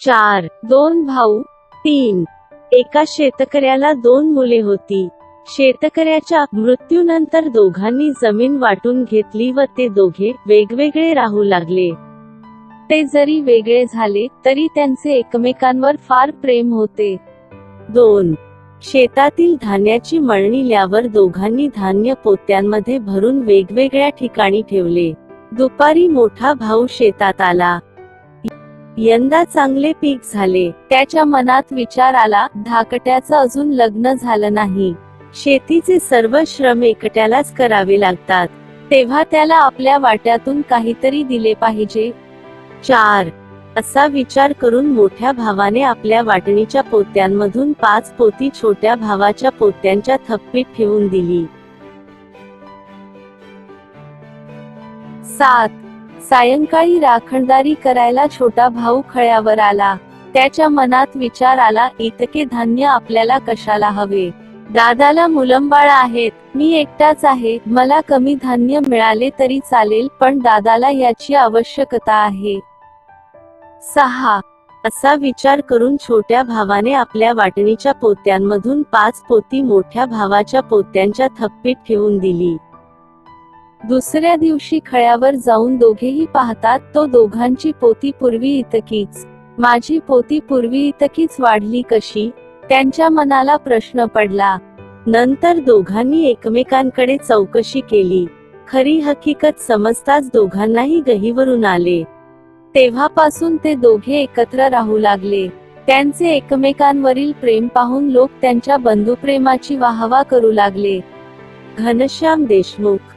4. 2 भाऊ. 3. एका शेतकऱ्याला 2 मुले होती. शेतकऱ्याच्या मृत्यूनंतर दोघांनी जमीन वाटून घेतली व ते दोघे वेगवेगळे राहू लागले. ते जरी वेगळे झाले तरी त्यांचे एकमेकांवर फार प्रेम होते. 2. शेतातील धान्याची मळणील्यावर दोघांनी धान्य पोत्यांमध्ये भरून वेगवेगळ्या ठिकाणी ठेवले. दुपारी मोठा भाऊ शेतात आला. यंदा चांगले पीक झाले. त्याच्या मनात विचार आला, धाकट्याचं अजून लग्न झालं नाही. शेतीचे सर्व श्रम एकट्यालाच करावे लागतात. तेव्हा त्याला आपल्या वाट्यातून काहीतरी दिले पाहिजे. 4. असा विचार करून मोठ्या भावाने आपल्या वाटणीच्या पोत्यांमधून 5 पोती छोट्या भावाच्या पोत्यांच्या थप्पीत ठेवून दिली. 7. सायंकाळी राखणदारी करायला छोटा भाऊ खळ्यावर आला. त्याच्या मनात विचार आला, इतके धान्य आपल्याला कशाला हवे. दादाला मुलंबाळ आहेत, मी एकटाच आहे. मला कमी धान्य मिळाले तरी चालेल, पण दादाला याची आवश्यकता आहे. 6. असा विचार करून छोट्या भावाने आपल्या वाटणीच्या पोत्यांमधून 5 पोती मोठ्या भावाच्या पोत्यांच्या थप्पीत ठेवून दिली. दुसऱ्या दिवशी खळ्यावर जाऊन दोघेही पाहतात, तो दोघांची पोती पूर्वी इतकीच. माझी पोती पूर्वी इतकीच वाढली कशी? त्यांच्या मनाला प्रश्न पडला. नंतर दोघांनी एकमेकांकडे चौकशी केली. खरी हकीकत समजताच दोघांनाही गहिवरून आले. तेव्हापासून ते दोघे एकत्र राहू लागले. त्यांचे एकमेकांवरील प्रेम पाहून लोक त्यांच्या बंधुप्रेमाची वाहवा करू लागले. घनश्याम देशमुख.